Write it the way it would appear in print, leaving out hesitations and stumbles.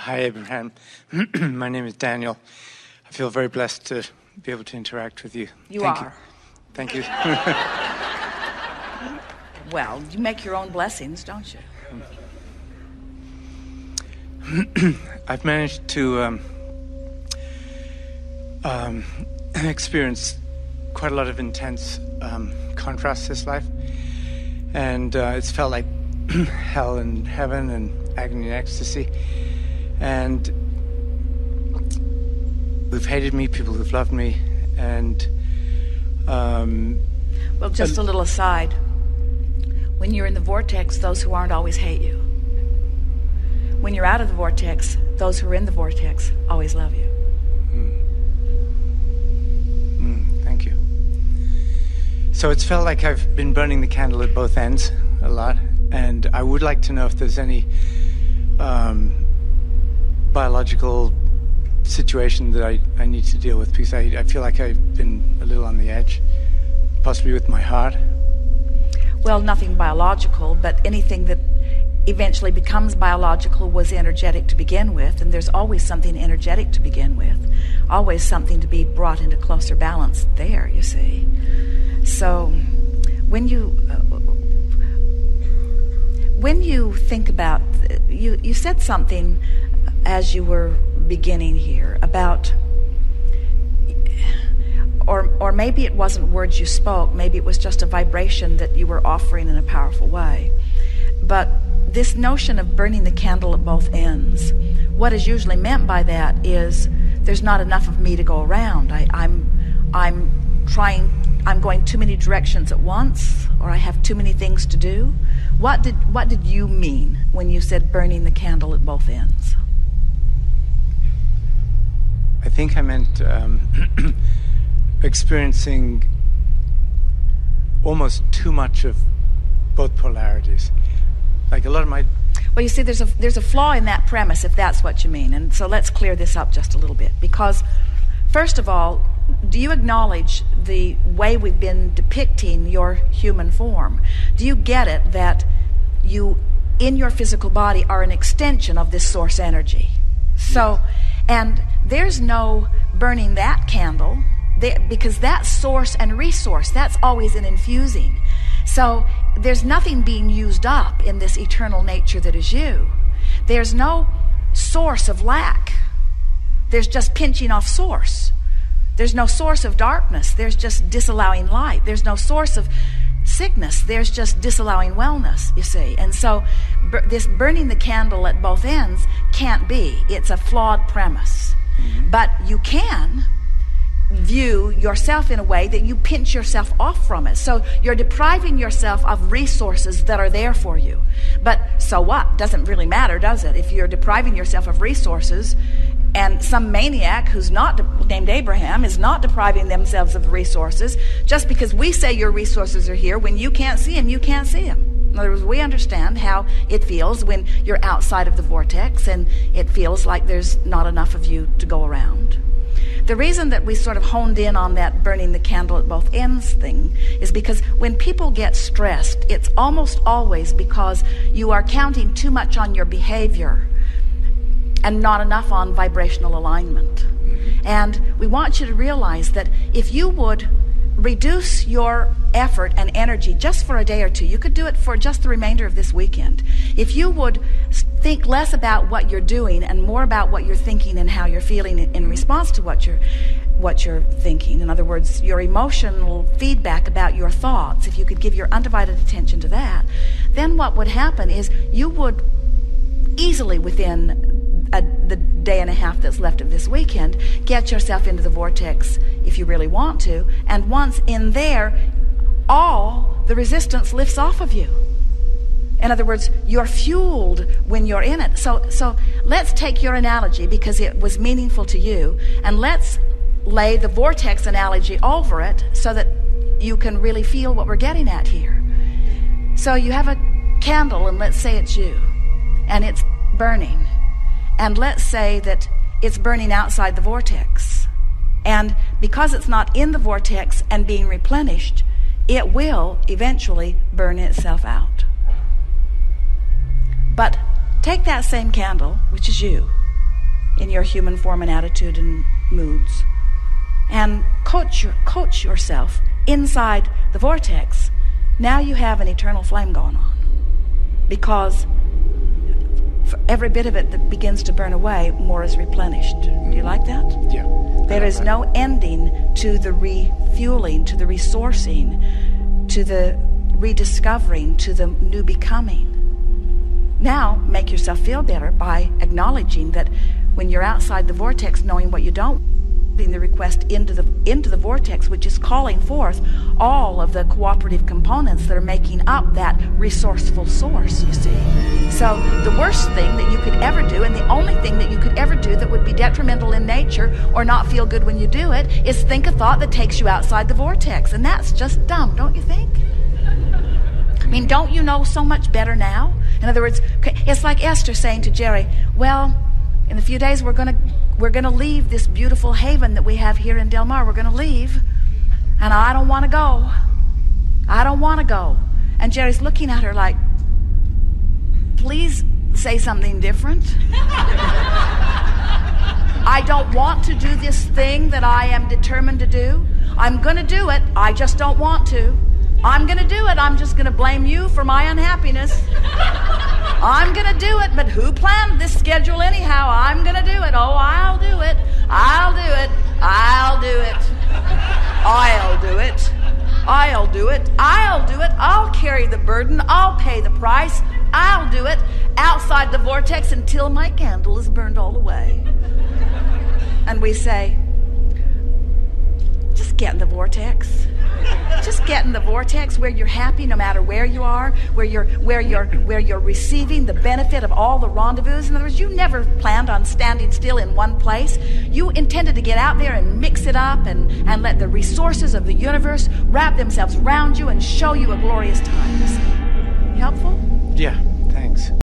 Hi, Abraham. My name is Daniel. I feel very blessed to be able to interact with you. Thank you. Thank you. Well, you make your own blessings, don't you? I've managed to experience quite a lot of intense contrast this life. And it's felt like hell and heaven and agony and ecstasy. And who've hated me, people who've loved me, and... well, just a little aside. When you're in the vortex, those who aren't always hate you. When you're out of the vortex, those who are in the vortex always love you. Thank you. So it's felt like I've been burning the candle at both ends a lot, and I would like to know if there's any biological situation that I need to deal with, because I feel like I've been a little on the edge, possibly with my heart. Well, nothing biological, but anything that eventually becomes biological was energetic to begin with, and there's always something energetic to begin with, always something to be brought into closer balance there, you see. So when you think about, you said something as you were beginning here about, or maybe it wasn't words you spoke, maybe it was just a vibration that you were offering in a powerful way. But this notion of burning the candle at both ends, what is usually meant by that is there's not enough of me to go around. I'm going too many directions at once, or I have too many things to do. What did you mean when you said burning the candle at both ends? I think I meant experiencing almost too much of both polarities. Like a lot of my... Well, you see, there's a flaw in that premise, if that's what you mean. And so let's clear this up just a little bit. Because, first of all, do you acknowledge the way we've been depicting your human form? Do you get it that you, in your physical body, are an extension of this source energy? So, and there's no burning that candle, because that source and resource, that's always an infusing. So there's nothing being used up in this eternal nature that is you. There's no source of lack. There's just pinching off source. There's no source of darkness. There's just disallowing light. There's no source of sickness. There's just disallowing wellness, you see. And so this burning the candle at both ends can't be. It's a flawed premise. But you can view yourself in a way that you pinch yourself off from it. So you're depriving yourself of resources that are there for you. But so what? Doesn't really matter, does it? If you're depriving yourself of resources, and some maniac who's not named Abraham is not depriving themselves of resources, just because we say your resources are here, when you can't see them, you can't see them. In other words, we understand how it feels when you're outside of the vortex and it feels like there's not enough of you to go around. The reason that we sort of honed in on that burning the candle at both ends thing is because when people get stressed, it's almost always because you are counting too much on your behavior and not enough on vibrational alignment. And we want you to realize that if you would reduce your effort and energy just for a day or two, you could do it for just the remainder of this weekend. If you would think less about what you're doing and more about what you're thinking and how you're feeling in response to what you're thinking, in other words, your emotional feedback about your thoughts, if you could give your undivided attention to that, then what would happen is you would easily, within the day and a half that's left of this weekend, get yourself into the vortex if you really want to, and once in there, all the resistance lifts off of you. In other words, you're fueled when you're in it. So let's take your analogy, because it was meaningful to you, and let's lay the vortex analogy over it so that you can really feel what we're getting at here. So you have a candle, and let's say it's you, and it's burning. And let's say that it's burning outside the vortex. And because it's not in the vortex and being replenished, it will eventually burn itself out. But take that same candle, which is you, in your human form and attitude and moods, and coach yourself inside the vortex, now you have an eternal flame going on. Because for every bit of it that begins to burn away, more is replenished. Do you like that? Yeah. There is no ending to the refueling, to the resourcing, to the rediscovering, to the new becoming. Now, make yourself feel better by acknowledging that when you're outside the vortex, knowing what you don't, putting the request into the vortex, which is calling forth all of the cooperative components that are making up that resourceful source, you see. So the worst thing that you could ever do, and the only thing that you could ever do that would be detrimental in nature or not feel good when you do it, is think a thought that takes you outside the vortex. And that's just dumb, don't you think? I mean, don't you know so much better now? In other words, it's like Esther saying to Jerry, well, in a few days we're going to leave this beautiful haven that we have here in Del Mar. We're going to leave, and I don't want to go. I don't want to go. And Jerry's looking at her like, please say something different. I don't want to do this thing that I am determined to do. I'm going to do it. I just don't want to. I'm going to do it. I'm just going to blame you for my unhappiness. I'm going to do it, but who planned this schedule anyhow? I'm going to do it. Oh, I'll do it. I'll do it. I'll do it. I'll do it. I'll do it. I'll do it. I'll carry the burden. I'll pay the price. I'll do it outside the vortex until my candle is burned all the way. And we say, just get in the vortex. Just get in the vortex where you're happy no matter where you are, where you're receiving the benefit of all the rendezvous. In other words, you never planned on standing still in one place. You intended to get out there and mix it up and let the resources of the universe wrap themselves around you and show you a glorious time. Helpful? Yeah, thanks.